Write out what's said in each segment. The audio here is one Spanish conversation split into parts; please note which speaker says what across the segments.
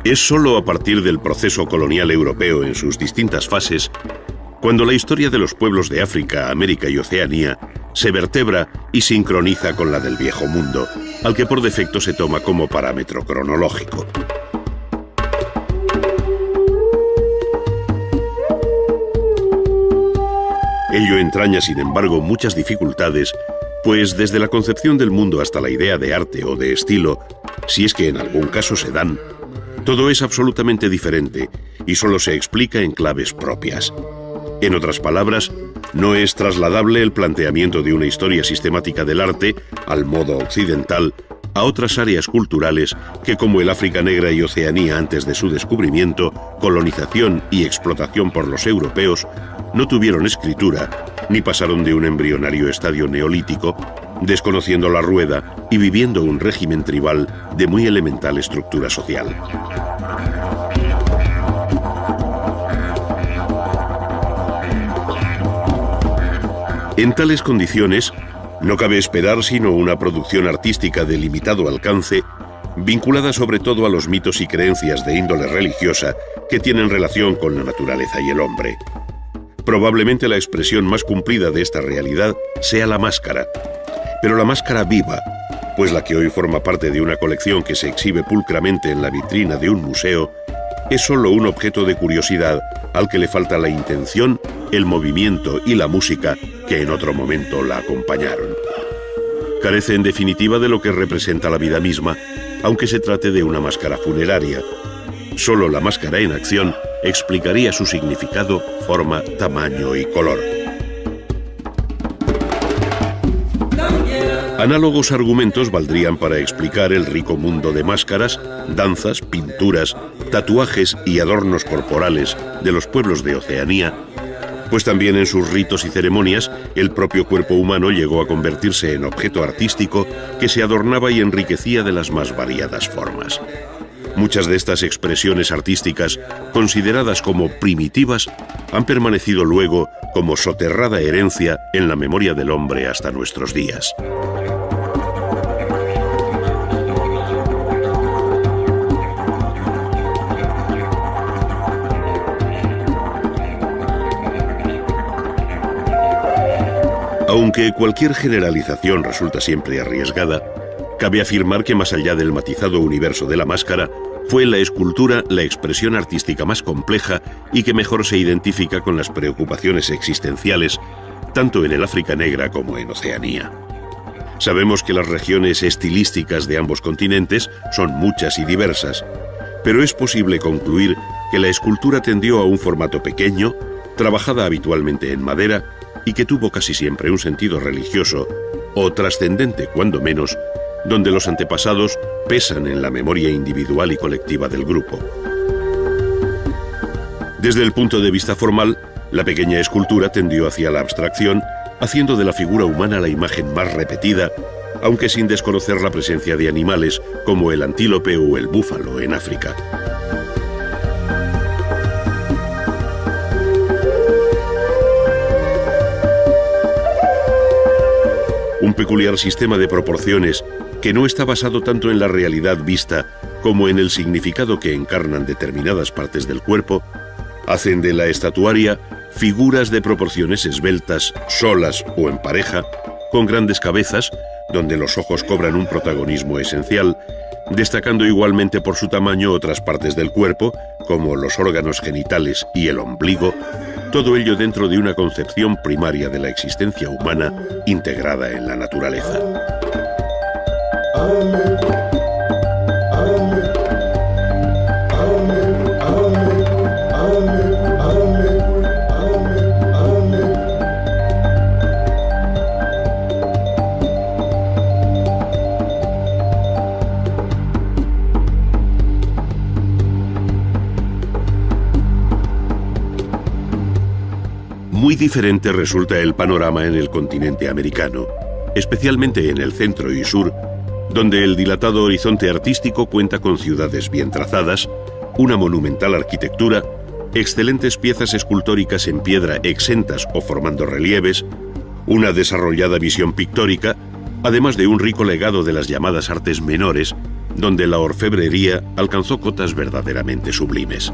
Speaker 1: Es solo a partir del proceso colonial europeo en sus distintas fases cuando la historia de los pueblos de África, América y Oceanía se vertebra y sincroniza con la del Viejo Mundo, al que por defecto se toma como parámetro cronológico. Ello entraña, sin embargo, muchas dificultades, pues desde la concepción del mundo hasta la idea de arte o de estilo, si es que en algún caso se dan, todo es absolutamente diferente y solo se explica en claves propias. En otras palabras, no es trasladable el planteamiento de una historia sistemática del arte, al modo occidental, a otras áreas culturales que, como el África Negra y Oceanía antes de su descubrimiento, colonización y explotación por los europeos, no tuvieron escritura ni pasaron de un embrionario estadio neolítico, desconociendo la rueda y viviendo un régimen tribal de muy elemental estructura social. En tales condiciones, no cabe esperar sino una producción artística de limitado alcance, vinculada sobre todo a los mitos y creencias de índole religiosa que tienen relación con la naturaleza y el hombre. Probablemente la expresión más cumplida de esta realidad sea la máscara, pero la máscara viva, pues la que hoy forma parte de una colección que se exhibe pulcramente en la vitrina de un museo, es solo un objeto de curiosidad al que le falta la intención, el movimiento y la música que en otro momento la acompañaron. Carece en definitiva de lo que representa la vida misma, aunque se trate de una máscara funeraria. Solo la máscara en acción explicaría su significado, forma, tamaño y color. Análogos argumentos valdrían para explicar el rico mundo de máscaras, danzas, pinturas, tatuajes y adornos corporales de los pueblos de Oceanía, pues también en sus ritos y ceremonias el propio cuerpo humano llegó a convertirse en objeto artístico que se adornaba y enriquecía de las más variadas formas. Muchas de estas expresiones artísticas, consideradas como primitivas, han permanecido luego como soterrada herencia en la memoria del hombre hasta nuestros días. Aunque cualquier generalización resulta siempre arriesgada, cabe afirmar que más allá del matizado universo de la máscara, fue la escultura la expresión artística más compleja y que mejor se identifica con las preocupaciones existenciales, tanto en el África Negra como en Oceanía. Sabemos que las regiones estilísticas de ambos continentes son muchas y diversas, pero es posible concluir que la escultura tendió a un formato pequeño, trabajada habitualmente en madera, y que tuvo casi siempre un sentido religioso, o trascendente cuando menos, donde los antepasados pesan en la memoria individual y colectiva del grupo. Desde el punto de vista formal, la pequeña escultura tendió hacia la abstracción, haciendo de la figura humana la imagen más repetida, aunque sin desconocer la presencia de animales como el antílope o el búfalo en África. Un peculiar sistema de proporciones que no está basado tanto en la realidad vista como en el significado que encarnan determinadas partes del cuerpo, hacen de la estatuaria figuras de proporciones esbeltas, solas o en pareja, con grandes cabezas, donde los ojos cobran un protagonismo esencial, destacando igualmente por su tamaño otras partes del cuerpo, como los órganos genitales y el ombligo, todo ello dentro de una concepción primaria de la existencia humana integrada en la naturaleza. Muy diferente resulta el panorama en el continente americano, especialmente en el centro y sur, donde el dilatado horizonte artístico cuenta con ciudades bien trazadas, una monumental arquitectura, excelentes piezas escultóricas en piedra exentas o formando relieves, una desarrollada visión pictórica, además de un rico legado de las llamadas artes menores, donde la orfebrería alcanzó cotas verdaderamente sublimes.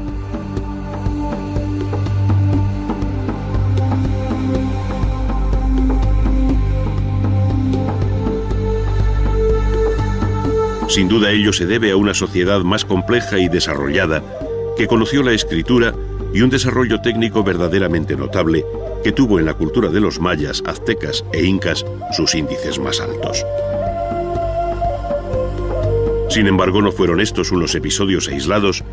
Speaker 1: Sin duda ello se debe a una sociedad más compleja y desarrollada que conoció la escritura y un desarrollo técnico verdaderamente notable que tuvo en la cultura de los mayas, aztecas e incas sus índices más altos. Sin embargo, no fueron estos unos episodios aislados,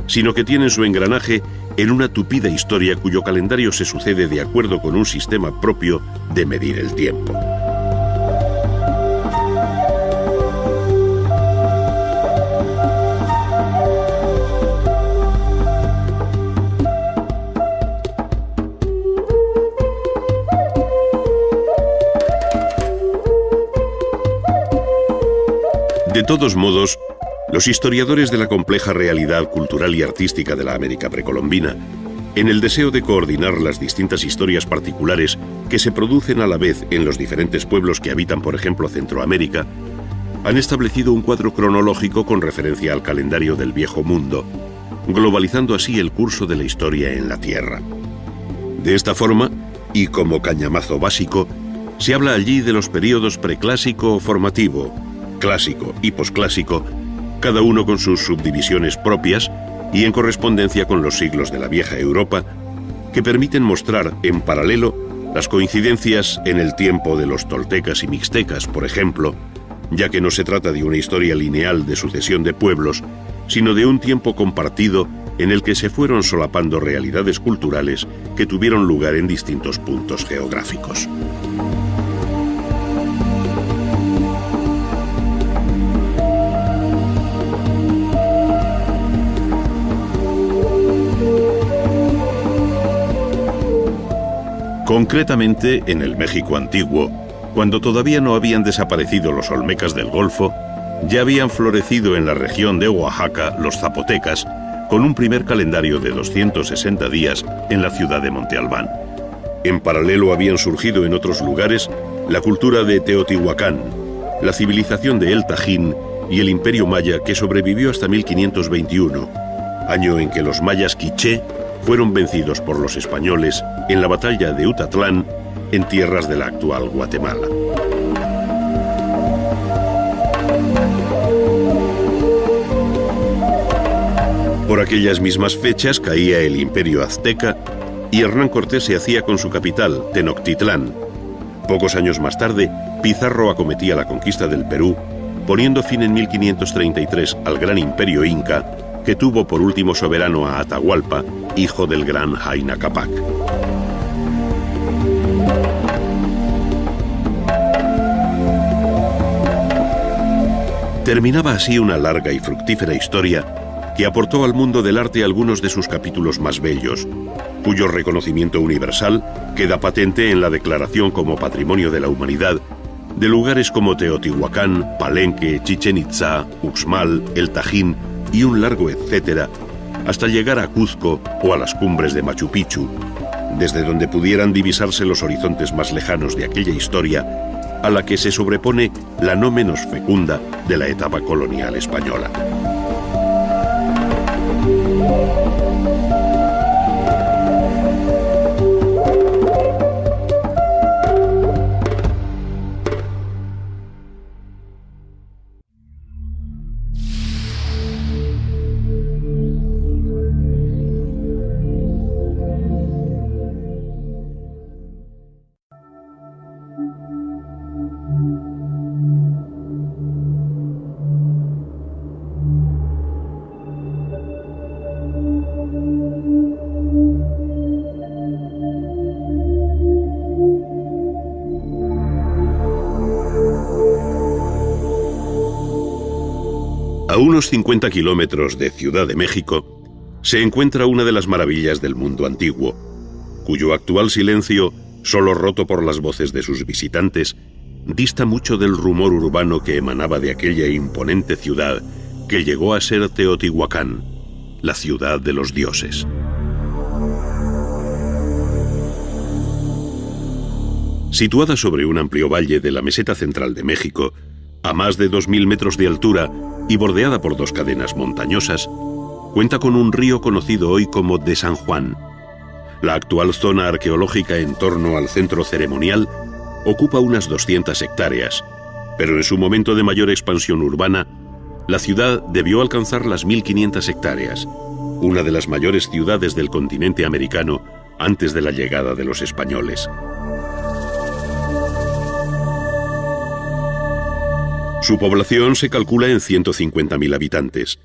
Speaker 1: sino que tienen su engranaje en una tupida historia cuyo calendario se sucede de acuerdo con un sistema propio de medir el tiempo. De todos modos, los historiadores de la compleja realidad cultural y artística de la América precolombina, en el deseo de coordinar las distintas historias particulares que se producen a la vez en los diferentes pueblos que habitan, por ejemplo, Centroamérica, han establecido un cuadro cronológico con referencia al calendario del Viejo Mundo, globalizando así el curso de la historia en la Tierra. De esta forma, y como cañamazo básico, se habla allí de los períodos preclásico o formativo, clásico y posclásico, cada uno con sus subdivisiones propias y en correspondencia con los siglos de la vieja Europa, que permiten mostrar en paralelo las coincidencias en el tiempo de los toltecas y mixtecas, por ejemplo, ya que no se trata de una historia lineal de sucesión de pueblos, sino de un tiempo compartido en el que se fueron solapando realidades culturales que tuvieron lugar en distintos puntos geográficos. Concretamente, en el México antiguo, cuando todavía no habían desaparecido los olmecas del Golfo, ya habían florecido en la región de Oaxaca los zapotecas, con un primer calendario de 260 días en la ciudad de Monte Albán. En paralelo habían surgido en otros lugares la cultura de Teotihuacán, la civilización de El Tajín y el imperio maya que sobrevivió hasta 1521, año en que los mayas quiché fueron vencidos por los españoles en la batalla de Utatlán, en tierras de la actual Guatemala. Por aquellas mismas fechas caía el imperio azteca y Hernán Cortés se hacía con su capital, Tenochtitlán. Pocos años más tarde, Pizarro acometía la conquista del Perú, poniendo fin en 1533 al gran imperio inca, que tuvo por último soberano a Atahualpa, hijo del gran Huayna Cápac. Terminaba así una larga y fructífera historia que aportó al mundo del arte algunos de sus capítulos más bellos, cuyo reconocimiento universal queda patente en la declaración como Patrimonio de la Humanidad de lugares como Teotihuacán, Palenque, Chichén Itzá, Uxmal, El Tajín y un largo etcétera, hasta llegar a Cuzco o a las cumbres de Machu Picchu, desde donde pudieran divisarse los horizontes más lejanos de aquella historia a la que se sobrepone la no menos fecunda de la etapa colonial española. A unos 50 kilómetros de Ciudad de México se encuentra una de las maravillas del mundo antiguo, cuyo actual silencio, solo roto por las voces de sus visitantes, dista mucho del rumor urbano que emanaba de aquella imponente ciudad que llegó a ser Teotihuacán, la ciudad de los dioses. Situada sobre un amplio valle de la meseta central de México, a más de 2000 metros de altura y bordeada por dos cadenas montañosas, cuenta con un río conocido hoy como de San Juan. La actual zona arqueológica en torno al centro ceremonial ocupa unas 200 hectáreas, pero en su momento de mayor expansión urbana, la ciudad debió alcanzar las 1500 hectáreas, una de las mayores ciudades del continente americano antes de la llegada de los españoles. Su población se calcula en 150.000 habitantes,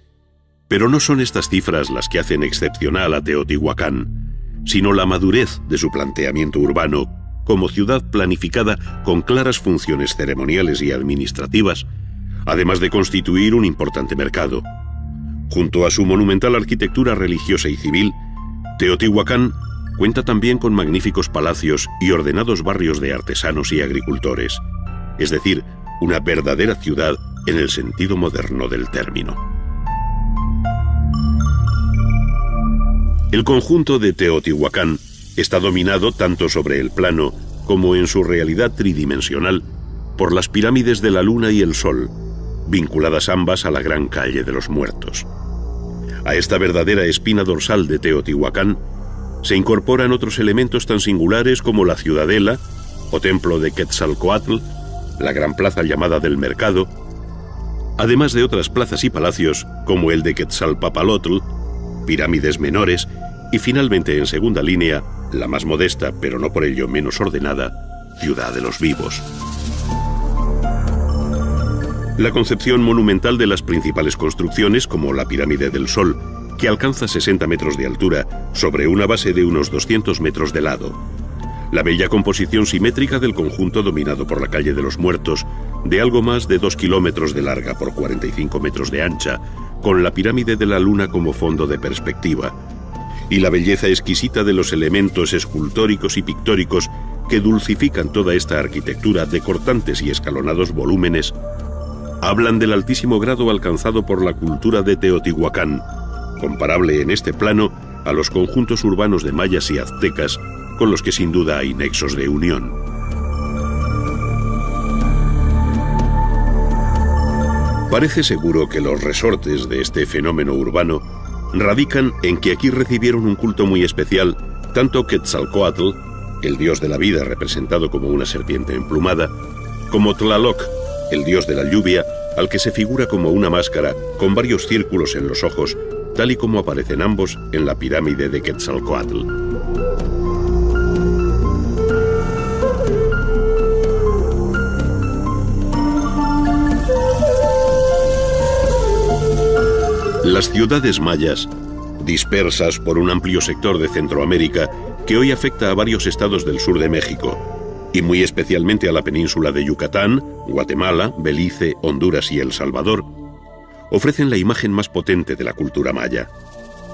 Speaker 1: pero no son estas cifras las que hacen excepcional a Teotihuacán, sino la madurez de su planteamiento urbano como ciudad planificada con claras funciones ceremoniales y administrativas, además de constituir un importante mercado. Junto a su monumental arquitectura religiosa y civil, Teotihuacán cuenta también con magníficos palacios y ordenados barrios de artesanos y agricultores, es decir, una verdadera ciudad en el sentido moderno del término. El conjunto de Teotihuacán está dominado tanto sobre el plano como en su realidad tridimensional por las pirámides de la Luna y el Sol, vinculadas ambas a la gran calle de los muertos. A esta verdadera espina dorsal de Teotihuacán se incorporan otros elementos tan singulares como la ciudadela o templo de Quetzalcóatl, la gran plaza llamada del Mercado, además de otras plazas y palacios como el de Quetzalpapalotl, pirámides menores y finalmente en segunda línea, la más modesta pero no por ello menos ordenada, Ciudad de los Vivos. La concepción monumental de las principales construcciones, como la Pirámide del Sol, que alcanza 60 metros de altura sobre una base de unos 200 metros de lado. La bella composición simétrica del conjunto dominado por la calle de los Muertos, de algo más de 2 kilómetros de larga por 45 metros de ancha, con la Pirámide de la Luna como fondo de perspectiva, y la belleza exquisita de los elementos escultóricos y pictóricos que dulcifican toda esta arquitectura de cortantes y escalonados volúmenes, hablan del altísimo grado alcanzado por la cultura de Teotihuacán, comparable en este plano a los conjuntos urbanos de mayas y aztecas, con los que sin duda hay nexos de unión. Parece seguro que los resortes de este fenómeno urbano radican en que aquí recibieron un culto muy especial tanto Quetzalcóatl, el dios de la vida representado como una serpiente emplumada, como Tlaloc, el dios de la lluvia, al que se figura como una máscara con varios círculos en los ojos, tal y como aparecen ambos en la pirámide de Quetzalcóatl. Las ciudades mayas, dispersas por un amplio sector de Centroamérica que hoy afecta a varios estados del sur de México, y muy especialmente a la península de Yucatán, Guatemala, Belice, Honduras y El Salvador, ofrecen la imagen más potente de la cultura maya.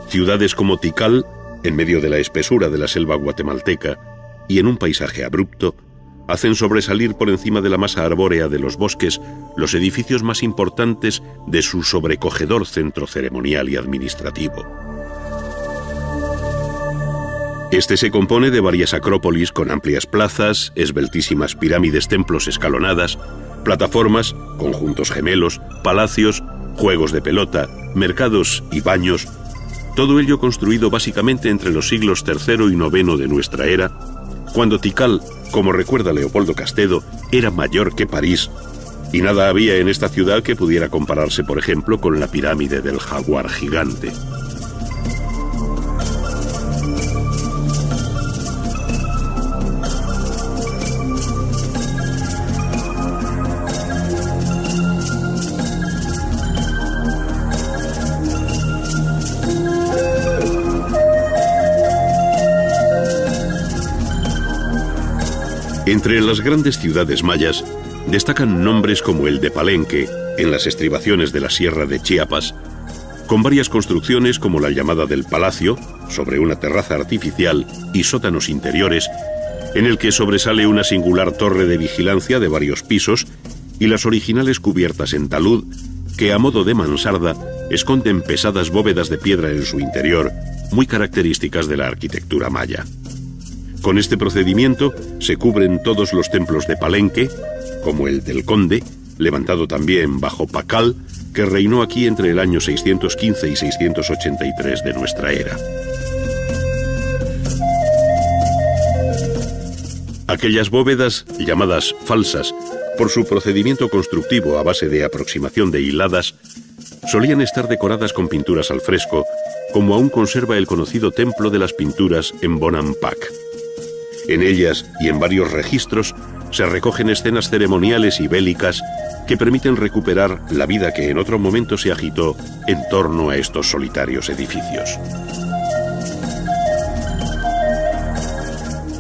Speaker 1: Ciudades como Tikal, en medio de la espesura de la selva guatemalteca y en un paisaje abrupto, hacen sobresalir por encima de la masa arbórea de los bosques los edificios más importantes de su sobrecogedor centro ceremonial y administrativo. Este se compone de varias acrópolis con amplias plazas, esbeltísimas pirámides, templos escalonadas, plataformas, conjuntos gemelos, palacios, juegos de pelota, mercados y baños, todo ello construido básicamente entre los siglos III y IX de nuestra era, cuando Tikal, como recuerda Leopoldo Castedo, era mayor que París, y nada había en esta ciudad que pudiera compararse, por ejemplo, con la pirámide del Jaguar gigante. Entre las grandes ciudades mayas destacan nombres como el de Palenque, en las estribaciones de la Sierra de Chiapas, con varias construcciones como la llamada del Palacio, sobre una terraza artificial y sótanos interiores, en el que sobresale una singular torre de vigilancia de varios pisos y las originales cubiertas en talud, que a modo de mansarda esconden pesadas bóvedas de piedra en su interior, muy características de la arquitectura maya. Con este procedimiento se cubren todos los templos de Palenque, como el del Conde, levantado también bajo Pakal, que reinó aquí entre el año 615 y 683 de nuestra era. Aquellas bóvedas, llamadas falsas, por su procedimiento constructivo a base de aproximación de hiladas, solían estar decoradas con pinturas al fresco, como aún conserva el conocido Templo de las Pinturas en Bonampak. En ellas y en varios registros se recogen escenas ceremoniales y bélicas que permiten recuperar la vida que en otro momento se agitó en torno a estos solitarios edificios.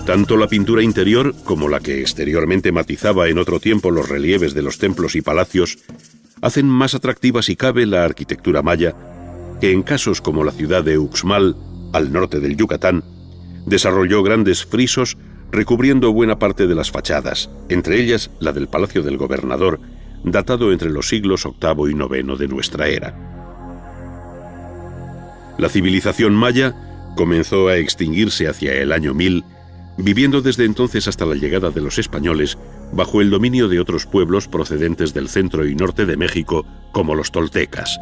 Speaker 1: Tanto la pintura interior como la que exteriormente matizaba en otro tiempo los relieves de los templos y palacios hacen más atractiva si cabe la arquitectura maya, que en casos como la ciudad de Uxmal, al norte del Yucatán, desarrolló grandes frisos recubriendo buena parte de las fachadas, entre ellas la del Palacio del Gobernador, datado entre los siglos VIII y IX de nuestra era. La civilización maya comenzó a extinguirse hacia el año 1000, viviendo desde entonces hasta la llegada de los españoles bajo el dominio de otros pueblos procedentes del centro y norte de México, como los toltecas.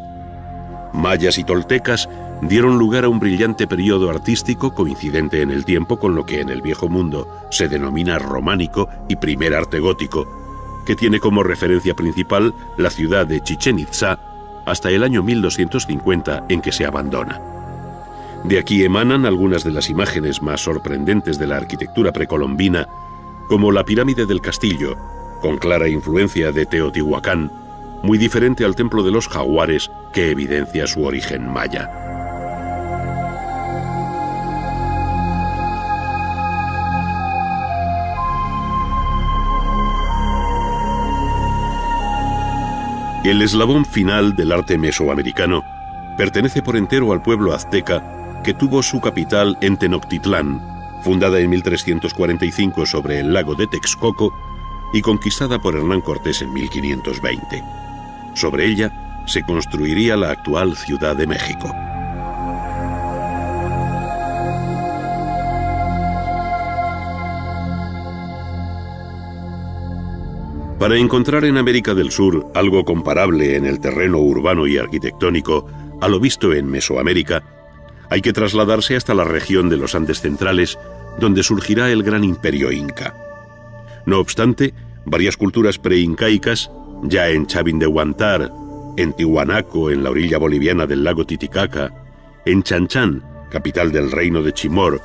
Speaker 1: Mayas y toltecas dieron lugar a un brillante periodo artístico coincidente en el tiempo con lo que en el Viejo Mundo se denomina románico y primer arte gótico, que tiene como referencia principal la ciudad de Chichén Itzá hasta el año 1250 en que se abandona. De aquí emanan algunas de las imágenes más sorprendentes de la arquitectura precolombina, como la pirámide del castillo, con clara influencia de Teotihuacán, muy diferente al templo de los jaguares que evidencia su origen maya. El eslabón final del arte mesoamericano pertenece por entero al pueblo azteca que tuvo su capital en Tenochtitlán, fundada en 1345 sobre el lago de Texcoco y conquistada por Hernán Cortés en 1520. Sobre ella se construiría la actual Ciudad de México. Para encontrar en América del Sur algo comparable en el terreno urbano y arquitectónico a lo visto en Mesoamérica, hay que trasladarse hasta la región de los Andes centrales, donde surgirá el gran imperio inca. No obstante, varias culturas preincaicas, ya en Chavín de Huántar, en Tiwanaco, en la orilla boliviana del lago Titicaca, en Chanchán, capital del reino de Chimor,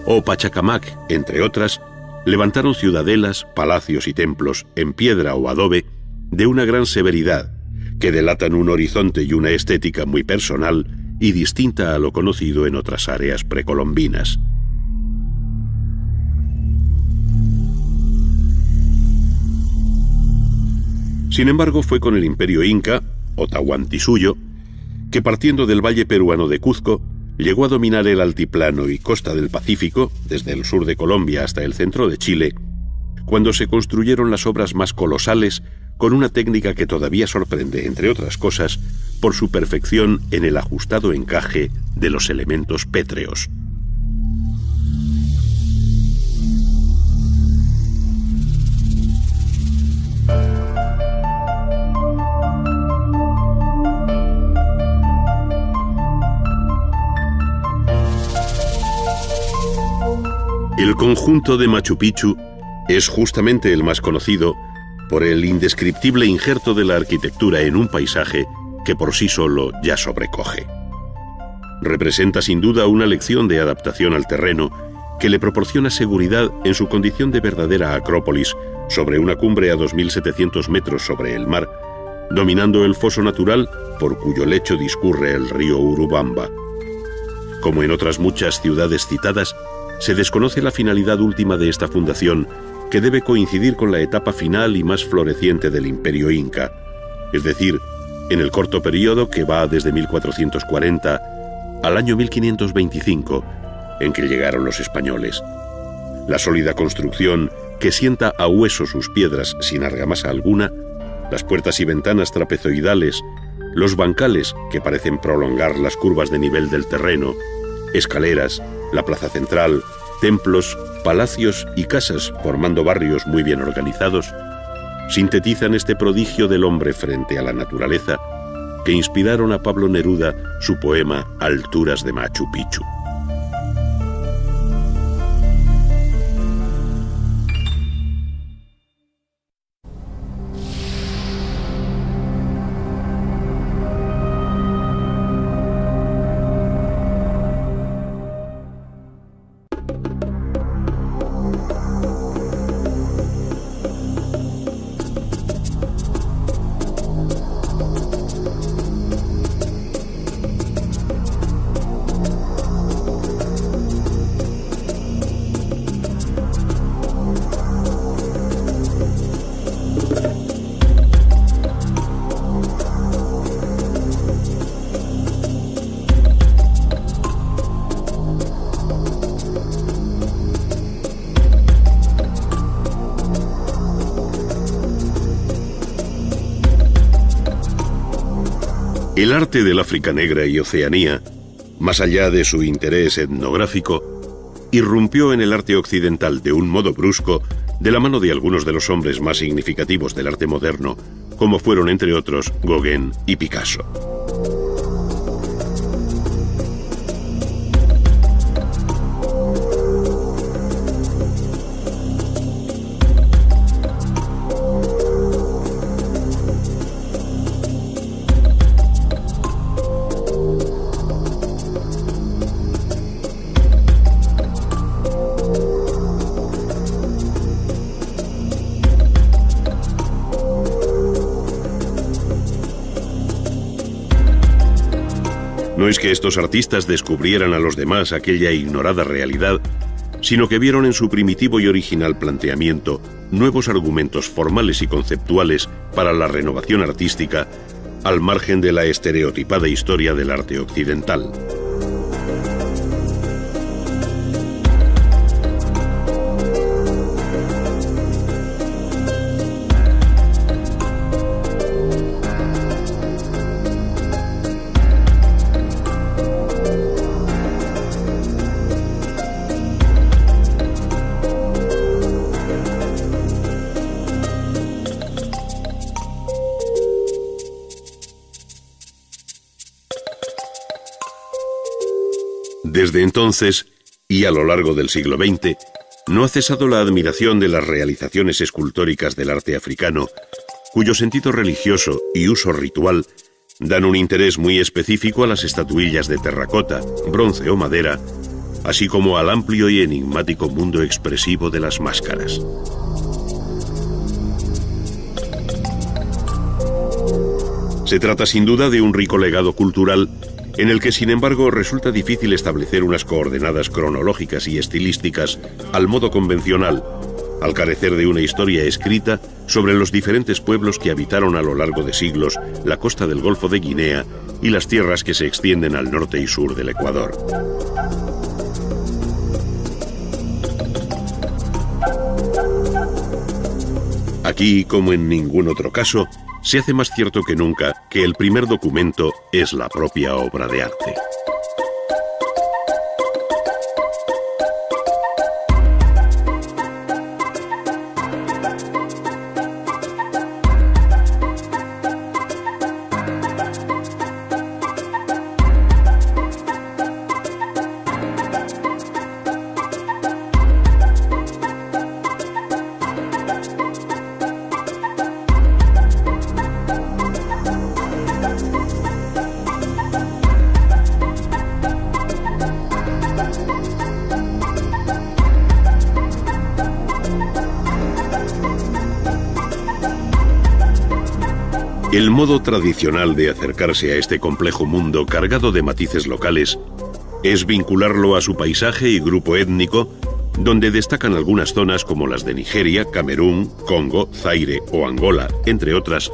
Speaker 1: o Pachacamac, entre otras, levantaron ciudadelas, palacios y templos en piedra o adobe de una gran severidad, que delatan un horizonte y una estética muy personal y distinta a lo conocido en otras áreas precolombinas. Sin embargo, fue con el imperio inca, o Tahuantinsuyo, que partiendo del valle peruano de Cuzco, llegó a dominar el altiplano y costa del Pacífico, desde el sur de Colombia hasta el centro de Chile, cuando se construyeron las obras más colosales con una técnica que todavía sorprende, entre otras cosas, por su perfección en el ajustado encaje de los elementos pétreos. El conjunto de Machu Picchu es justamente el más conocido por el indescriptible injerto de la arquitectura en un paisaje que por sí solo ya sobrecoge. Representa sin duda una lección de adaptación al terreno que le proporciona seguridad en su condición de verdadera acrópolis sobre una cumbre a 2.700 metros sobre el mar, dominando el foso natural por cuyo lecho discurre el río Urubamba. Como en otras muchas ciudades citadas, se desconoce la finalidad última de esta fundación, que debe coincidir con la etapa final y más floreciente del imperio inca, es decir, en el corto periodo que va desde 1440 al año 1525, en que llegaron los españoles. La sólida construcción que sienta a hueso sus piedras sin argamasa alguna, las puertas y ventanas trapezoidales, los bancales que parecen prolongar las curvas de nivel del terreno, escaleras, la plaza central, templos, palacios y casas formando barrios muy bien organizados, sintetizan este prodigio del hombre frente a la naturaleza que inspiraron a Pablo Neruda su poema Alturas de Machu Picchu. El arte del África Negra y Oceanía, más allá de su interés etnográfico, irrumpió en el arte occidental de un modo brusco de la mano de algunos de los hombres más significativos del arte moderno, como fueron entre otros Gauguin y Picasso. No es que estos artistas descubrieran a los demás aquella ignorada realidad, sino que vieron en su primitivo y original planteamiento nuevos argumentos formales y conceptuales para la renovación artística, al margen de la estereotipada historia del arte occidental. Desde entonces, y a lo largo del siglo XX, no ha cesado la admiración de las realizaciones escultóricas del arte africano, cuyo sentido religioso y uso ritual dan un interés muy específico a las estatuillas de terracota, bronce o madera, así como al amplio y enigmático mundo expresivo de las máscaras. Se trata sin duda de un rico legado cultural en el que, sin embargo, resulta difícil establecer unas coordenadas cronológicas y estilísticas al modo convencional, al carecer de una historia escrita sobre los diferentes pueblos que habitaron a lo largo de siglos la costa del Golfo de Guinea y las tierras que se extienden al norte y sur del Ecuador. Aquí, como en ningún otro caso, se hace más cierto que nunca que el primer documento es la propia obra de arte. El modo tradicional de acercarse a este complejo mundo cargado de matices locales es vincularlo a su paisaje y grupo étnico, donde destacan algunas zonas como las de Nigeria, Camerún, Congo, Zaire o Angola, entre otras,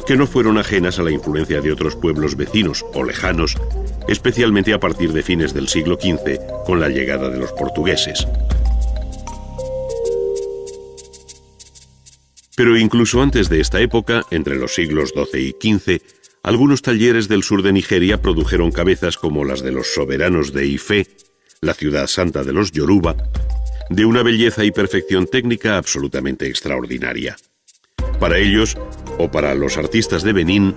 Speaker 1: que no fueron ajenas a la influencia de otros pueblos vecinos o lejanos, especialmente a partir de fines del siglo XV, con la llegada de los portugueses. Pero incluso antes de esta época, entre los siglos XII y XV, algunos talleres del sur de Nigeria produjeron cabezas como las de los soberanos de Ifé, la ciudad santa de los Yoruba, de una belleza y perfección técnica absolutamente extraordinaria. Para ellos, o para los artistas de Benín,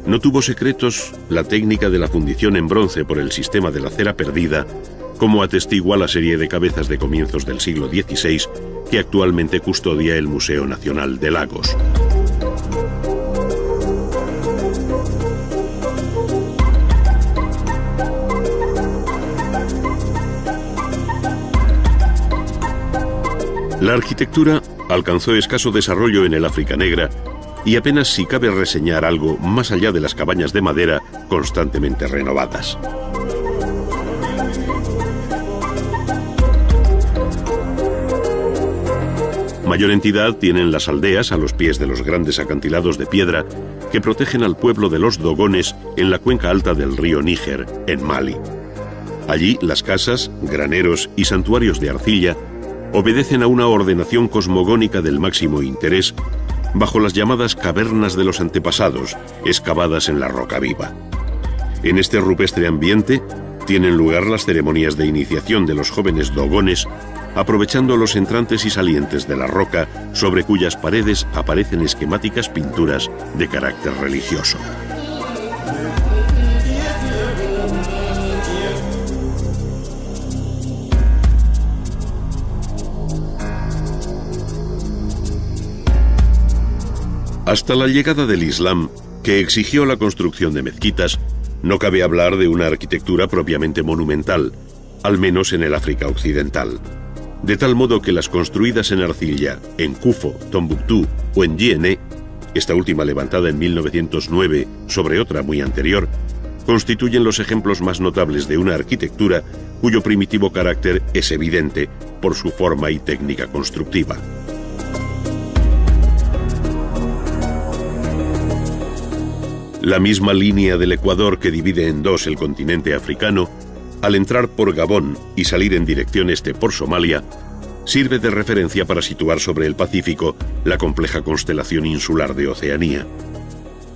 Speaker 1: no tuvo secretos la técnica de la fundición en bronce por el sistema de la cera perdida, como atestigua la serie de cabezas de comienzos del siglo XVI que actualmente custodia el Museo Nacional de Lagos. La arquitectura alcanzó escaso desarrollo en el África Negra y apenas si cabe reseñar algo más allá de las cabañas de madera constantemente renovadas. Mayor entidad tienen las aldeas a los pies de los grandes acantilados de piedra que protegen al pueblo de los Dogones en la cuenca alta del río Níger, en Mali. Allí las casas, graneros y santuarios de arcilla obedecen a una ordenación cosmogónica del máximo interés bajo las llamadas cavernas de los antepasados, excavadas en la roca viva. En este rupestre ambiente tienen lugar las ceremonias de iniciación de los jóvenes dogones, aprovechando los entrantes y salientes de la roca sobre cuyas paredes aparecen esquemáticas pinturas de carácter religioso. Hasta la llegada del Islam, que exigió la construcción de mezquitas, no cabe hablar de una arquitectura propiamente monumental, al menos en el África Occidental. De tal modo que las construidas en arcilla, en Kufo, Tombuctú o en Djenné, esta última levantada en 1909 sobre otra muy anterior, constituyen los ejemplos más notables de una arquitectura cuyo primitivo carácter es evidente por su forma y técnica constructiva. La misma línea del Ecuador que divide en dos el continente africano, al entrar por Gabón y salir en dirección este por Somalia, sirve de referencia para situar sobre el Pacífico la compleja constelación insular de Oceanía.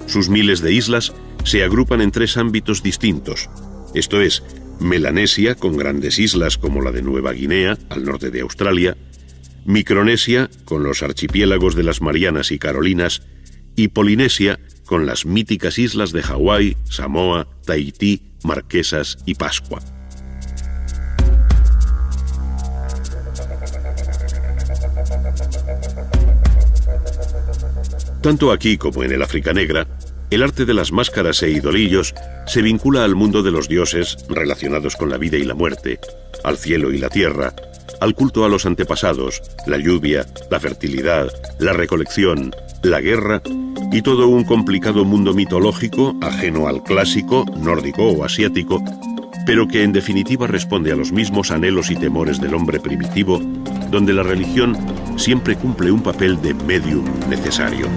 Speaker 1: Sus miles de islas se agrupan en tres ámbitos distintos, esto es, Melanesia, con grandes islas como la de Nueva Guinea, al norte de Australia, Micronesia, con los archipiélagos de las Marianas y Carolinas, y Polinesia, con las míticas islas de Hawái, Samoa, Tahití, Marquesas y Pascua. Tanto aquí como en el África Negra, el arte de las máscaras e idolillos se vincula al mundo de los dioses relacionados con la vida y la muerte, al cielo y la tierra, al culto a los antepasados, la lluvia, la fertilidad, la recolección, la guerra y todo un complicado mundo mitológico ajeno al clásico, nórdico o asiático, pero que en definitiva responde a los mismos anhelos y temores del hombre primitivo, donde la religión siempre cumple un papel de medium necesario.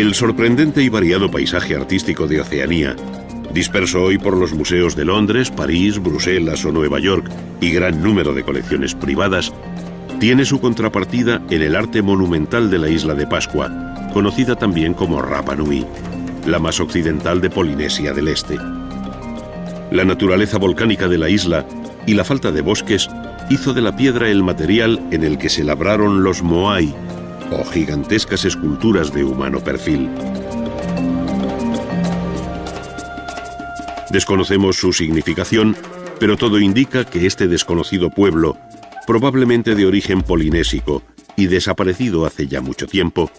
Speaker 1: El sorprendente y variado paisaje artístico de Oceanía, disperso hoy por los museos de Londres, París, Bruselas o Nueva York y gran número de colecciones privadas, tiene su contrapartida en el arte monumental de la isla de Pascua, conocida también como Rapa Nui, la más occidental de Polinesia del Este. La naturaleza volcánica de la isla y la falta de bosques hizo de la piedra el material en el que se labraron los moai, o gigantescas esculturas de humano perfil. Desconocemos su significación, pero todo indica que este desconocido pueblo, probablemente de origen polinésico y desaparecido hace ya mucho tiempo,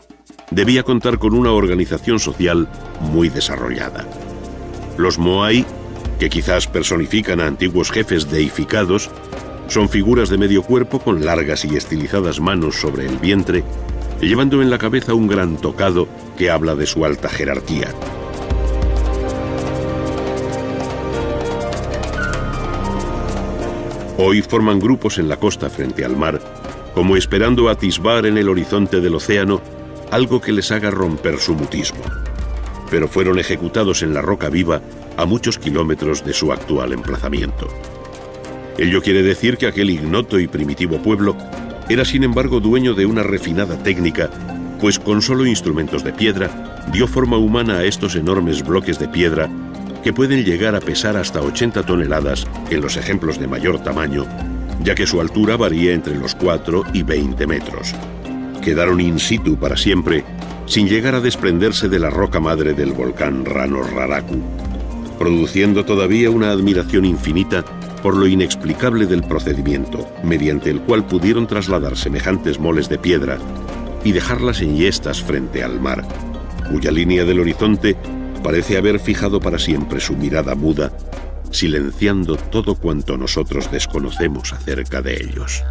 Speaker 1: debía contar con una organización social muy desarrollada. Los moai, que quizás personifican a antiguos jefes deificados, son figuras de medio cuerpo con largas y estilizadas manos sobre el vientre, llevando en la cabeza un gran tocado que habla de su alta jerarquía. Hoy forman grupos en la costa frente al mar, como esperando atisbar en el horizonte del océano algo que les haga romper su mutismo. Pero fueron ejecutados en la roca viva a muchos kilómetros de su actual emplazamiento. Ello quiere decir que aquel ignoto y primitivo pueblo era sin embargo dueño de una refinada técnica, pues con solo instrumentos de piedra dio forma humana a estos enormes bloques de piedra que pueden llegar a pesar hasta 80 toneladas en los ejemplos de mayor tamaño, ya que su altura varía entre los 4 y 20 metros. Quedaron in situ para siempre, sin llegar a desprenderse de la roca madre del volcán Rano Raraku, produciendo todavía una admiración infinita por lo inexplicable del procedimiento, mediante el cual pudieron trasladar semejantes moles de piedra y dejarlas enhiestas frente al mar, cuya línea del horizonte parece haber fijado para siempre su mirada muda, silenciando todo cuanto nosotros desconocemos acerca de ellos.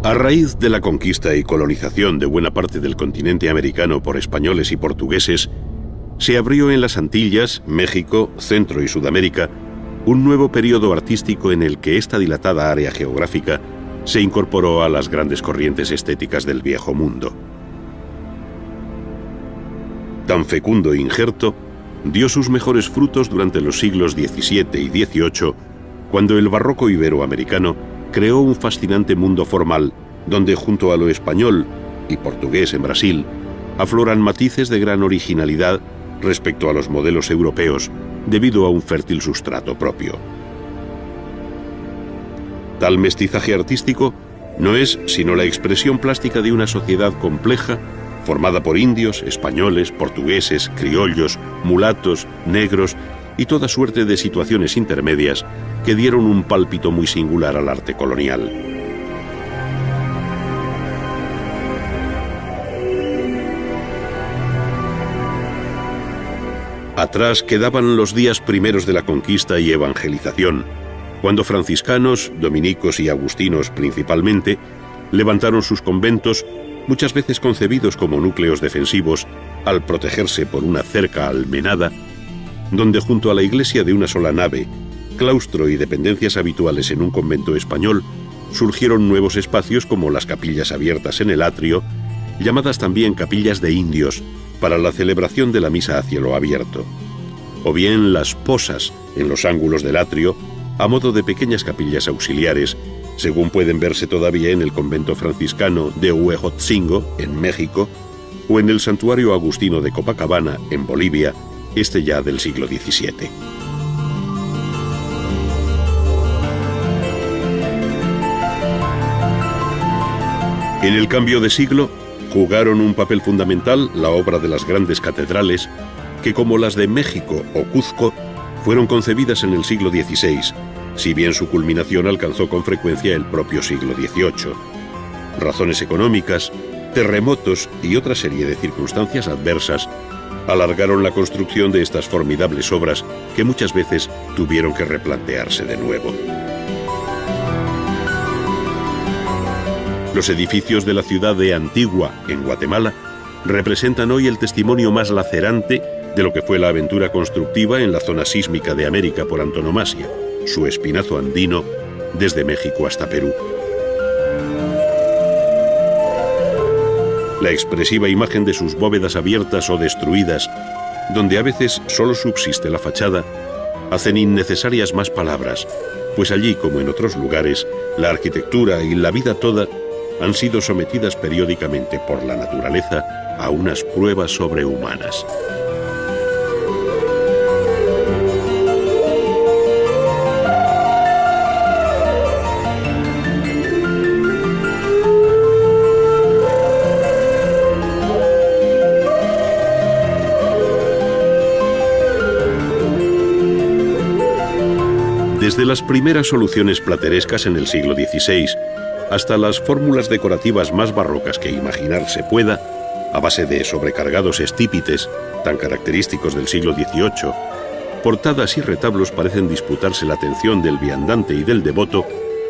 Speaker 1: A raíz de la conquista y colonización de buena parte del continente americano por españoles y portugueses, se abrió en las Antillas, México, Centro y Sudamérica un nuevo periodo artístico en el que esta dilatada área geográfica se incorporó a las grandes corrientes estéticas del Viejo Mundo. Tan fecundo injerto dio sus mejores frutos durante los siglos XVII y XVIII, cuando el barroco iberoamericano creó un fascinante mundo formal donde junto a lo español y portugués en Brasil afloran matices de gran originalidad respecto a los modelos europeos debido a un fértil sustrato propio. Tal mestizaje artístico no es sino la expresión plástica de una sociedad compleja formada por indios, españoles, portugueses, criollos, mulatos, negros y toda suerte de situaciones intermedias que dieron un pálpito muy singular al arte colonial. Atrás quedaban los días primeros de la conquista y evangelización, cuando franciscanos, dominicos y agustinos principalmente, levantaron sus conventos, muchas veces concebidos como núcleos defensivos, al protegerse por una cerca almenada, donde junto a la iglesia de una sola nave, claustro y dependencias habituales en un convento español, surgieron nuevos espacios como las capillas abiertas en el atrio, llamadas también capillas de indios, para la celebración de la misa a cielo abierto, o bien las posas en los ángulos del atrio, a modo de pequeñas capillas auxiliares, según pueden verse todavía en el convento franciscano de Huejotzingo, en México, o en el santuario agustino de Copacabana, en Bolivia, este ya del siglo XVII. En el cambio de siglo, jugaron un papel fundamental la obra de las grandes catedrales, que como las de México o Cuzco, fueron concebidas en el siglo XVI, si bien su culminación alcanzó con frecuencia el propio siglo XVIII. Razones económicas, terremotos y otra serie de circunstancias adversas alargaron la construcción de estas formidables obras que muchas veces tuvieron que replantearse de nuevo. Los edificios de la ciudad de Antigua, en Guatemala, representan hoy el testimonio más lacerante de lo que fue la aventura constructiva en la zona sísmica de América por antonomasia, su espinazo andino, desde México hasta Perú. La expresiva imagen de sus bóvedas abiertas o destruidas, donde a veces solo subsiste la fachada, hacen innecesarias más palabras, pues allí, como en otros lugares, la arquitectura y la vida toda han sido sometidas periódicamente por la naturaleza a unas pruebas sobrehumanas. Desde las primeras soluciones platerescas en el siglo XVI hasta las fórmulas decorativas más barrocas que imaginarse pueda, a base de sobrecargados estípites, tan característicos del siglo XVIII, portadas y retablos parecen disputarse la atención del viandante y del devoto,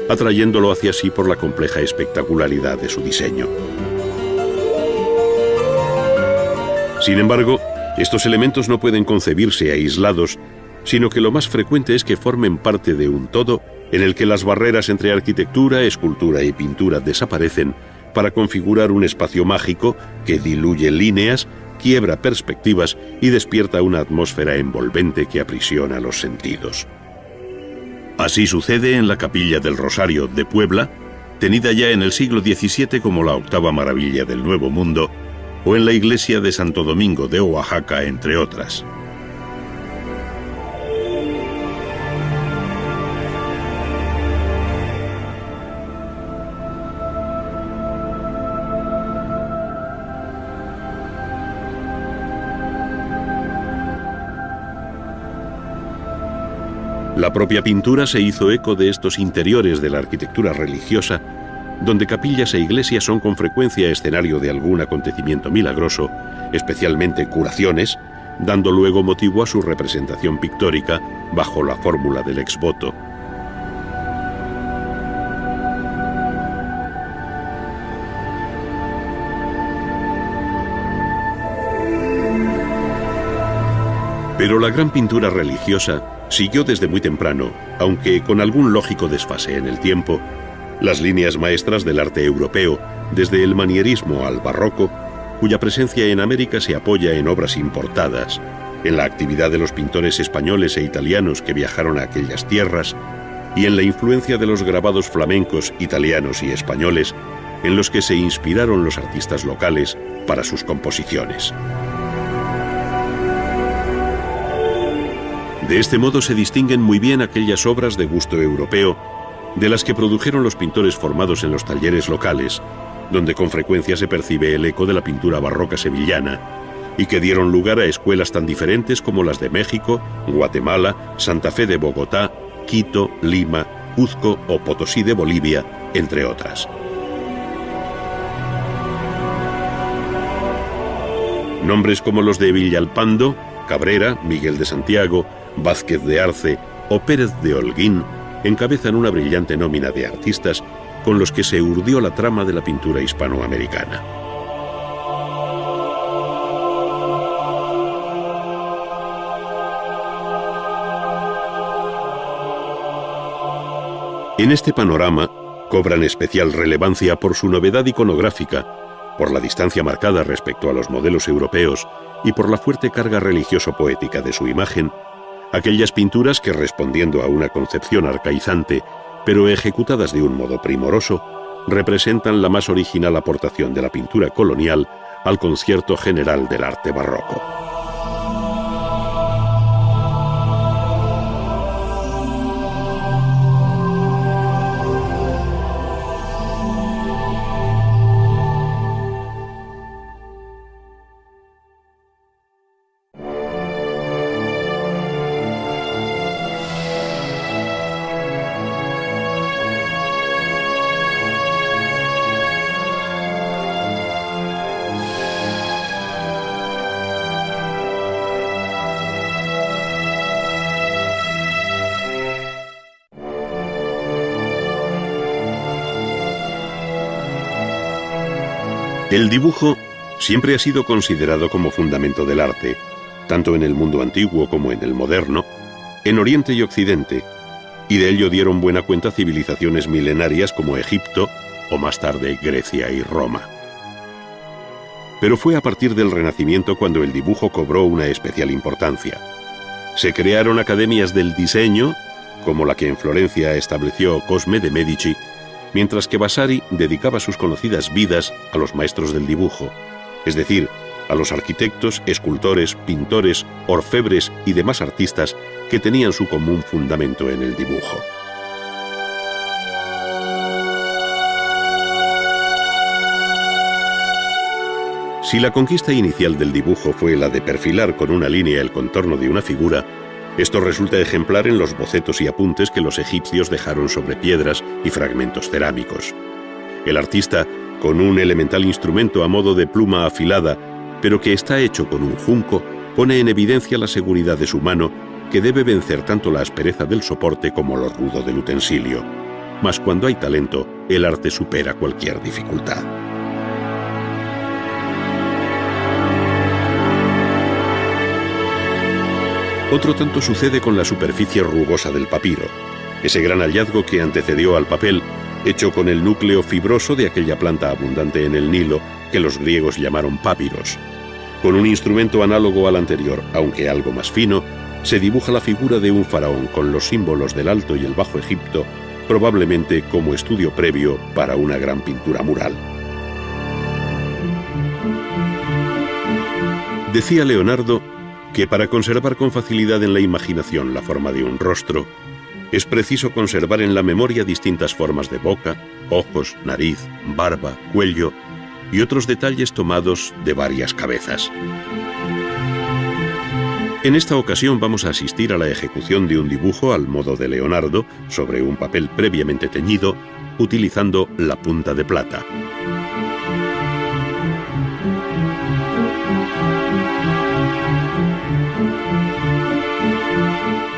Speaker 1: atrayéndolo hacia sí por la compleja espectacularidad de su diseño. Sin embargo, estos elementos no pueden concebirse aislados, sino que lo más frecuente es que formen parte de un todo en el que las barreras entre arquitectura, escultura y pintura desaparecen para configurar un espacio mágico que diluye líneas, quiebra perspectivas y despierta una atmósfera envolvente que aprisiona los sentidos. Así sucede en la Capilla del Rosario de Puebla, tenida ya en el siglo XVII como la octava maravilla del Nuevo Mundo, o en la iglesia de Santo Domingo de Oaxaca, entre otras. La propia pintura se hizo eco de estos interiores de la arquitectura religiosa, donde capillas e iglesias son con frecuencia escenario de algún acontecimiento milagroso, especialmente curaciones, dando luego motivo a su representación pictórica bajo la fórmula del ex voto. Pero la gran pintura religiosa siguió desde muy temprano, aunque con algún lógico desfase en el tiempo, las líneas maestras del arte europeo, desde el manierismo al barroco, cuya presencia en América se apoya en obras importadas, en la actividad de los pintores españoles e italianos que viajaron a aquellas tierras, y en la influencia de los grabados flamencos, italianos y españoles, en los que se inspiraron los artistas locales para sus composiciones. De este modo se distinguen muy bien aquellas obras de gusto europeo de las que produjeron los pintores formados en los talleres locales, donde con frecuencia se percibe el eco de la pintura barroca sevillana, y que dieron lugar a escuelas tan diferentes como las de México, Guatemala, Santa Fe de Bogotá, Quito, Lima, Cuzco o Potosí de Bolivia, entre otras. Nombres como los de Villalpando, Cabrera, Miguel de Santiago, Vázquez de Arce o Pérez de Holguín encabezan una brillante nómina de artistas con los que se urdió la trama de la pintura hispanoamericana. En este panorama cobran especial relevancia por su novedad iconográfica, por la distancia marcada respecto a los modelos europeos y por la fuerte carga religioso-poética de su imagen, aquellas pinturas que, respondiendo a una concepción arcaizante, pero ejecutadas de un modo primoroso, representan la más original aportación de la pintura colonial al concierto general del arte barroco. El dibujo siempre ha sido considerado como fundamento del arte, tanto en el mundo antiguo como en el moderno, en Oriente y Occidente, y de ello dieron buena cuenta civilizaciones milenarias como Egipto o más tarde Grecia y Roma. Pero fue a partir del Renacimiento cuando el dibujo cobró una especial importancia. Se crearon academias del diseño, como la que en Florencia estableció Cosme de Medici, mientras que Vasari dedicaba sus conocidas vidas a los maestros del dibujo, es decir, a los arquitectos, escultores, pintores, orfebres y demás artistas que tenían su común fundamento en el dibujo. Si la conquista inicial del dibujo fue la de perfilar con una línea el contorno de una figura, esto resulta ejemplar en los bocetos y apuntes que los egipcios dejaron sobre piedras y fragmentos cerámicos. El artista, con un elemental instrumento a modo de pluma afilada, pero que está hecho con un junco, pone en evidencia la seguridad de su mano, que debe vencer tanto la aspereza del soporte como lo rudo del utensilio. Mas cuando hay talento, el arte supera cualquier dificultad. Otro tanto sucede con la superficie rugosa del papiro, ese gran hallazgo que antecedió al papel, hecho con el núcleo fibroso de aquella planta abundante en el Nilo que los griegos llamaron papiros. Con un instrumento análogo al anterior, aunque algo más fino, se dibuja la figura de un faraón con los símbolos del Alto y el Bajo Egipto, probablemente como estudio previo para una gran pintura mural. Decía Leonardo que para conservar con facilidad en la imaginación la forma de un rostro, es preciso conservar en la memoria distintas formas de boca, ojos, nariz, barba, cuello y otros detalles tomados de varias cabezas. En esta ocasión vamos a asistir a la ejecución de un dibujo al modo de Leonardo sobre un papel previamente teñido, utilizando la punta de plata.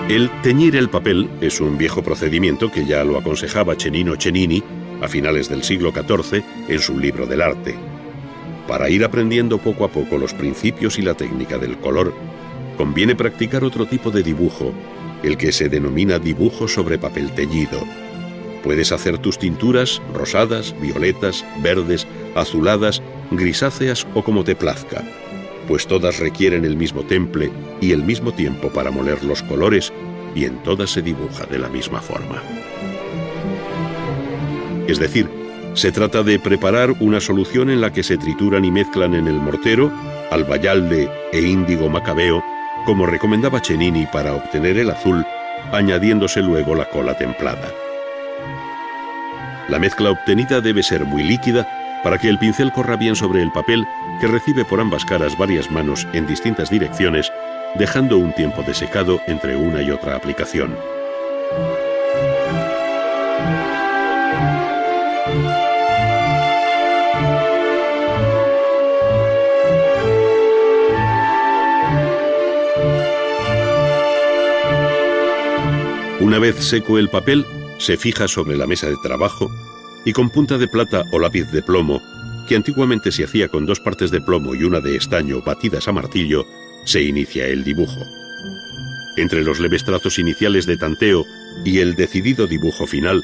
Speaker 1: El teñir el papel es un viejo procedimiento que ya lo aconsejaba Cennino Cennini a finales del siglo XIV en su libro del arte. Para ir aprendiendo poco a poco los principios y la técnica del color, conviene practicar otro tipo de dibujo, el que se denomina dibujo sobre papel teñido. Puedes hacer tus tinturas rosadas, violetas, verdes, azuladas, grisáceas o como te plazca, pues todas requieren el mismo temple y el mismo tiempo para moler los colores, y en todas se dibuja de la misma forma. Es decir, se trata de preparar una solución en la que se trituran y mezclan en el mortero albayalde e índigo macabeo, como recomendaba Cennini para obtener el azul, añadiéndose luego la cola templada. La mezcla obtenida debe ser muy líquida para que el pincel corra bien sobre el papel, que recibe por ambas caras varias manos en distintas direcciones, dejando un tiempo de secado entre una y otra aplicación. Una vez seco el papel, se fija sobre la mesa de trabajo y con punta de plata o lápiz de plomo, que antiguamente se hacía con 2 partes de plomo y una de estaño batidas a martillo, se inicia el dibujo. Entre los leves trazos iniciales de tanteo y el decidido dibujo final,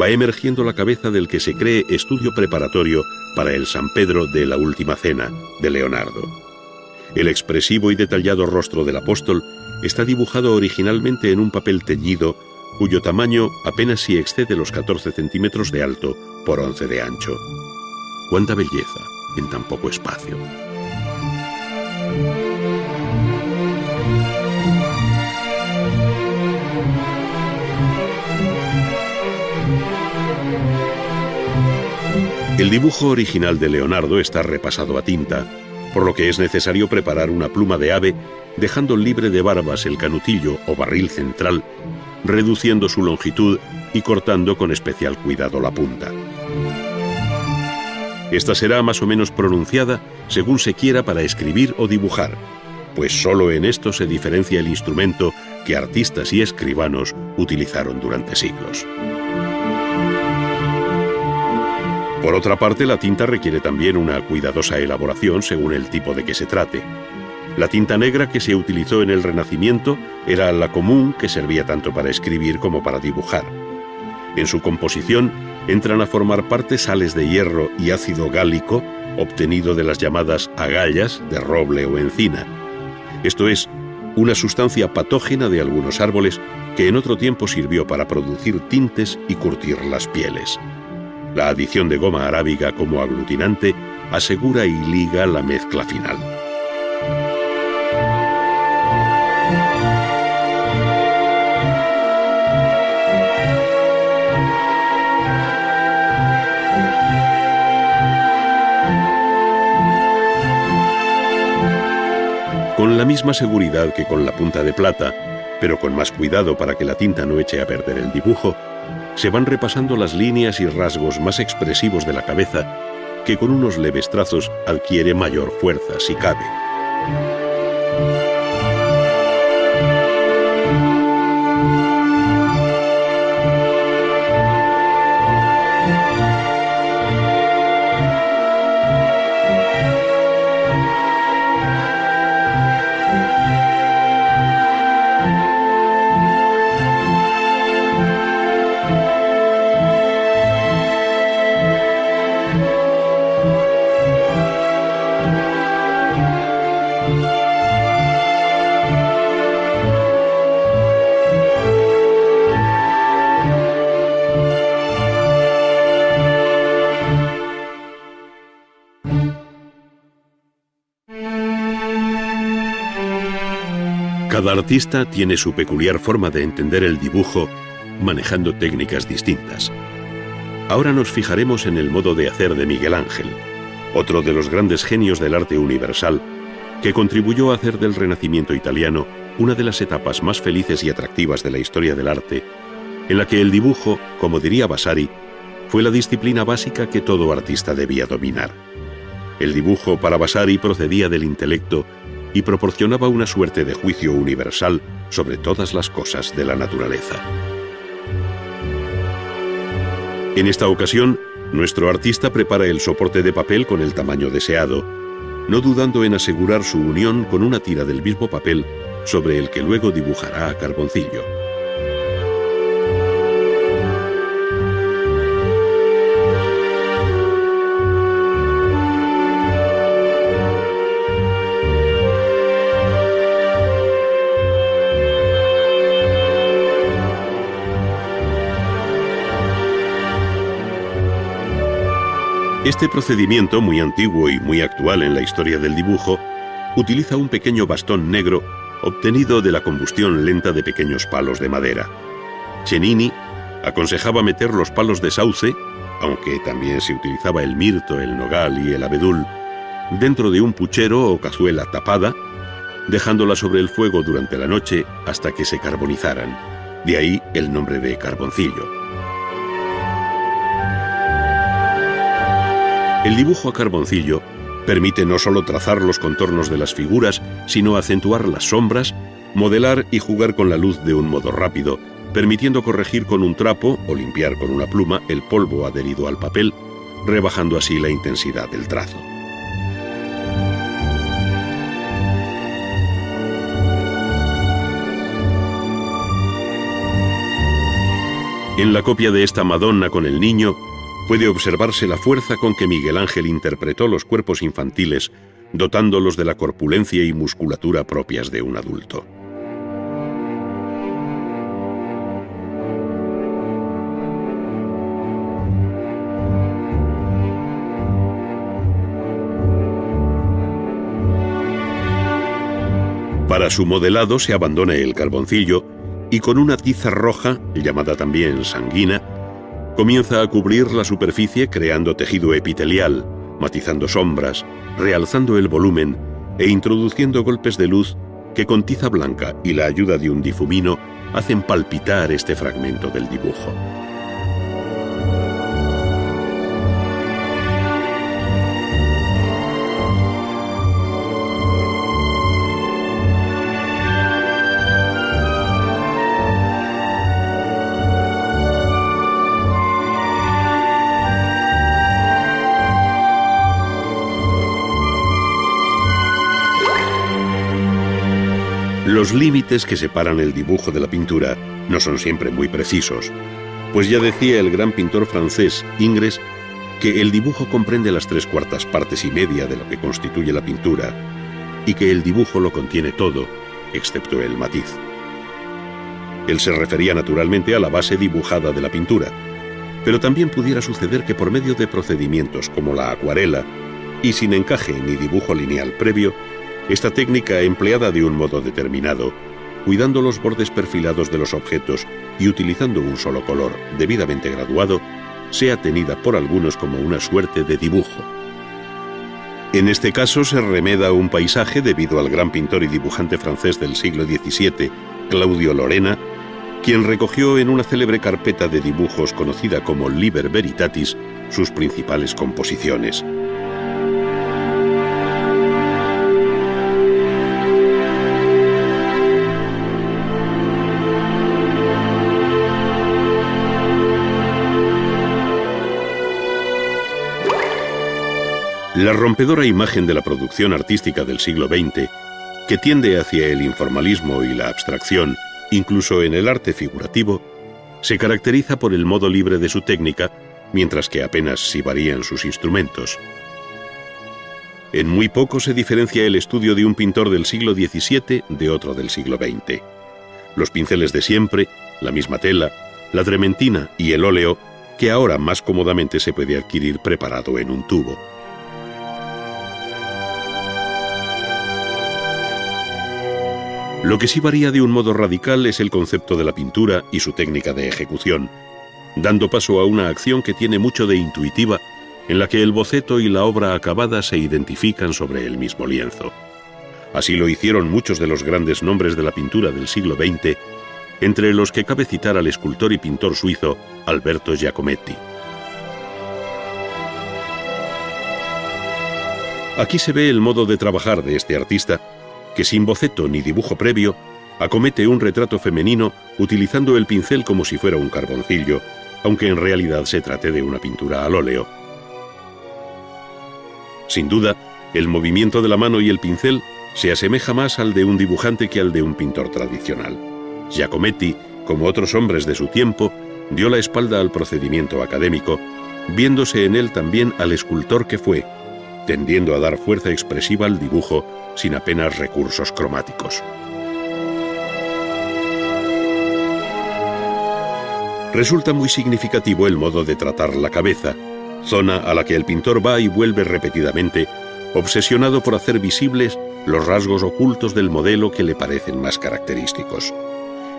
Speaker 1: va emergiendo la cabeza del que se cree estudio preparatorio para el San Pedro de la Última Cena, de Leonardo. El expresivo y detallado rostro del apóstol está dibujado originalmente en un papel teñido, cuyo tamaño apenas si excede los 14 centímetros de alto por 11 de ancho. ¡Cuánta belleza en tan poco espacio! El dibujo original de Leonardo está repasado a tinta, por lo que es necesario preparar una pluma de ave, dejando libre de barbas el canutillo o barril central, reduciendo su longitud y cortando con especial cuidado la punta. Esta será más o menos pronunciada según se quiera para escribir o dibujar, pues solo en esto se diferencia el instrumento que artistas y escribanos utilizaron durante siglos. Por otra parte, la tinta requiere también una cuidadosa elaboración según el tipo de que se trate. La tinta negra que se utilizó en el Renacimiento era la común, que servía tanto para escribir como para dibujar. En su composición entran a formar parte sales de hierro y ácido gálico, obtenido de las llamadas agallas de roble o encina. Esto es, una sustancia patógena de algunos árboles que en otro tiempo sirvió para producir tintes y curtir las pieles. La adición de goma arábiga como aglutinante asegura y liga la mezcla final. Con la misma seguridad que con la punta de plata, pero con más cuidado para que la tinta no eche a perder el dibujo, se van repasando las líneas y rasgos más expresivos de la cabeza, que con unos leves trazos adquiere mayor fuerza si cabe. Cada artista tiene su peculiar forma de entender el dibujo, manejando técnicas distintas. Ahora nos fijaremos en el modo de hacer de Miguel Ángel, otro de los grandes genios del arte universal, que contribuyó a hacer del Renacimiento italiano una de las etapas más felices y atractivas de la historia del arte, en la que el dibujo, como diría Vasari, fue la disciplina básica que todo artista debía dominar. El dibujo para Vasari procedía del intelecto y proporcionaba una suerte de juicio universal sobre todas las cosas de la naturaleza. En esta ocasión, nuestro artista prepara el soporte de papel con el tamaño deseado, no dudando en asegurar su unión con una tira del mismo papel sobre el que luego dibujará a carboncillo. Este procedimiento, muy antiguo y muy actual en la historia del dibujo, utiliza un pequeño bastón negro obtenido de la combustión lenta de pequeños palos de madera. Cennini aconsejaba meter los palos de sauce, aunque también se utilizaba el mirto, el nogal y el abedul, dentro de un puchero o cazuela tapada, dejándola sobre el fuego durante la noche hasta que se carbonizaran. De ahí el nombre de carboncillo. El dibujo a carboncillo permite no solo trazar los contornos de las figuras, sino acentuar las sombras, modelar y jugar con la luz de un modo rápido, permitiendo corregir con un trapo o limpiar con una pluma el polvo adherido al papel, rebajando así la intensidad del trazo. En la copia de esta Madonna con el niño, puede observarse la fuerza con que Miguel Ángel interpretó los cuerpos infantiles, dotándolos de la corpulencia y musculatura propias de un adulto. Para su modelado se abandona el carboncillo y con una tiza roja, llamada también sanguina, comienza a cubrir la superficie creando tejido epitelial, matizando sombras, realzando el volumen e introduciendo golpes de luz que con tiza blanca y la ayuda de un difumino hacen palpitar este fragmento del dibujo. Los límites que separan el dibujo de la pintura no son siempre muy precisos, pues ya decía el gran pintor francés Ingres que el dibujo comprende las 3/4 partes y media de lo que constituye la pintura y que el dibujo lo contiene todo, excepto el matiz. Él se refería naturalmente a la base dibujada de la pintura, pero también pudiera suceder que por medio de procedimientos como la acuarela y sin encaje ni dibujo lineal previo, esta técnica empleada de un modo determinado, cuidando los bordes perfilados de los objetos y utilizando un solo color debidamente graduado, sea tenida por algunos como una suerte de dibujo. En este caso se remeda un paisaje debido al gran pintor y dibujante francés del siglo XVII, Claudio Lorena, quien recogió en una célebre carpeta de dibujos conocida como Liber Veritatis sus principales composiciones. La rompedora imagen de la producción artística del siglo XX, que tiende hacia el informalismo y la abstracción, incluso en el arte figurativo, se caracteriza por el modo libre de su técnica, mientras que apenas si varían sus instrumentos. En muy poco se diferencia el estudio de un pintor del siglo XVII de otro del siglo XX. Los pinceles de siempre, la misma tela, la trementina y el óleo, que ahora más cómodamente se puede adquirir preparado en un tubo. Lo que sí varía de un modo radical es el concepto de la pintura y su técnica de ejecución, dando paso a una acción que tiene mucho de intuitiva, en la que el boceto y la obra acabada se identifican sobre el mismo lienzo. Así lo hicieron muchos de los grandes nombres de la pintura del siglo XX, entre los que cabe citar al escultor y pintor suizo Alberto Giacometti. Aquí se ve el modo de trabajar de este artista, que sin boceto ni dibujo previo, acomete un retrato femenino utilizando el pincel como si fuera un carboncillo, aunque en realidad se trate de una pintura al óleo. Sin duda, el movimiento de la mano y el pincel se asemeja más al de un dibujante que al de un pintor tradicional. Giacometti, como otros hombres de su tiempo, dio la espalda al procedimiento académico, viéndose en él también al escultor que fue, tendiendo a dar fuerza expresiva al dibujo sin apenas recursos cromáticos. Resulta muy significativo el modo de tratar la cabeza, zona a la que el pintor va y vuelve repetidamente, obsesionado por hacer visibles los rasgos ocultos del modelo que le parecen más característicos.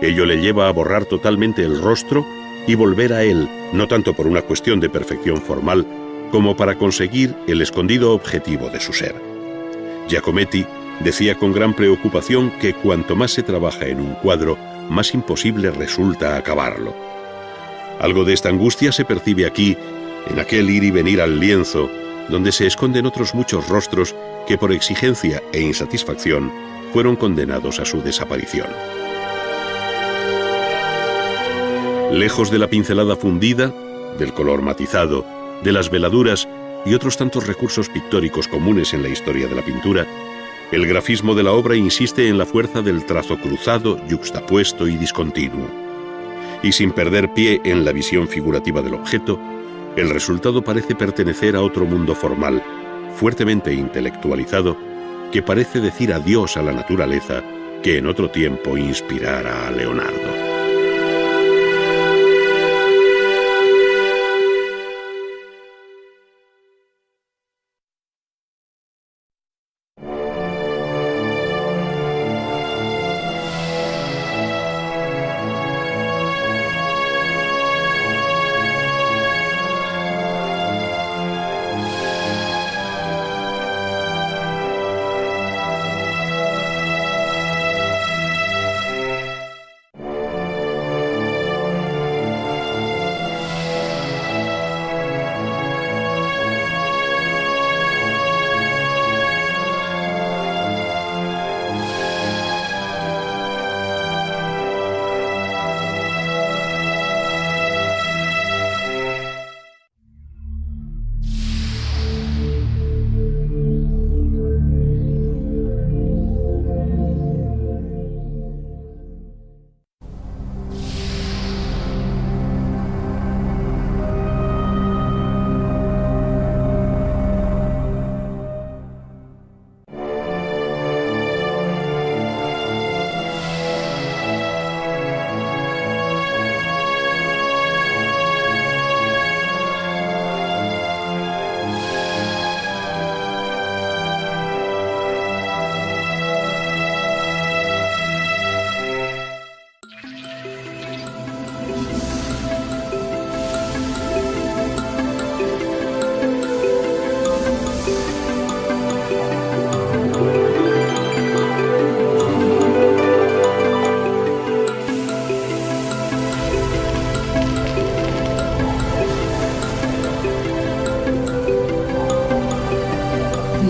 Speaker 1: Ello le lleva a borrar totalmente el rostro y volver a él, no tanto por una cuestión de perfección formal, como para conseguir el escondido objetivo de su ser. Giacometti decía con gran preocupación que cuanto más se trabaja en un cuadro, más imposible resulta acabarlo. Algo de esta angustia se percibe aquí, en aquel ir y venir al lienzo, donde se esconden otros muchos rostros que por exigencia e insatisfacción fueron condenados a su desaparición. Lejos de la pincelada fundida, del color matizado, de las veladuras y otros tantos recursos pictóricos comunes en la historia de la pintura, el grafismo de la obra insiste en la fuerza del trazo cruzado, yuxtapuesto y discontinuo. Y sin perder pie en la visión figurativa del objeto, el resultado parece pertenecer a otro mundo formal, fuertemente intelectualizado, que parece decir adiós a la naturaleza que en otro tiempo inspirara a Leonardo.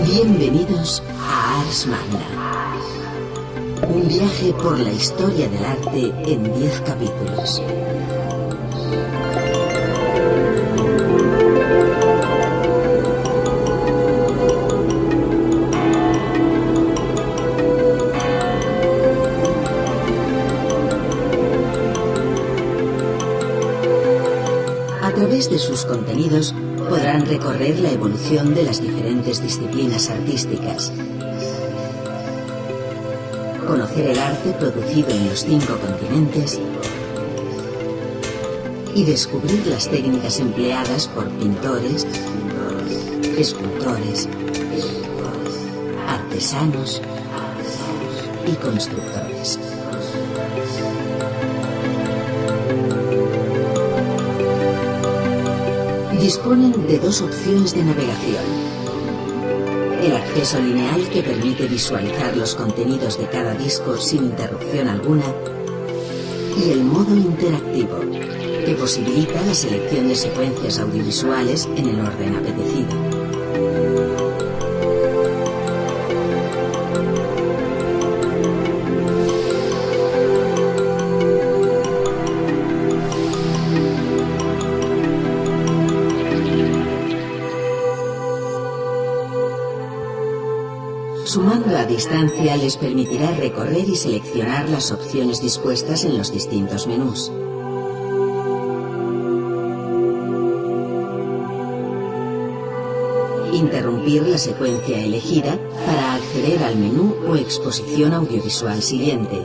Speaker 2: Bienvenidos a Ars Magna, un viaje por la historia del arte en 10 capítulos. A través de sus contenidos podrán recorrer la evolución de las diferentes disciplinas artísticas, conocer el arte producido en los 5 continentes y descubrir las técnicas empleadas por pintores, escultores, artesanos y constructores. Disponen de dos opciones de navegación: el acceso lineal, que permite visualizar los contenidos de cada disco sin interrupción alguna, y el modo interactivo, que posibilita la selección de secuencias audiovisuales en el orden apetecido. Su mando a distancia les permitirá recorrer y seleccionar las opciones dispuestas en los distintos menús. Interrumpir la secuencia elegida para acceder al menú o exposición audiovisual siguiente.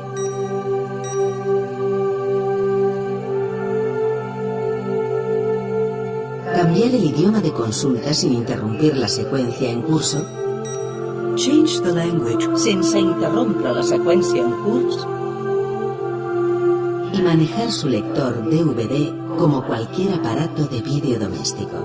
Speaker 2: Cambiar el idioma de consulta sin interrumpir la secuencia en curso.
Speaker 3: Change the language sense interrompre la seqüència en curs.
Speaker 2: Y manejar su lector DVD como cualquier aparato de vídeo doméstico.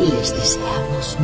Speaker 2: Les deseamos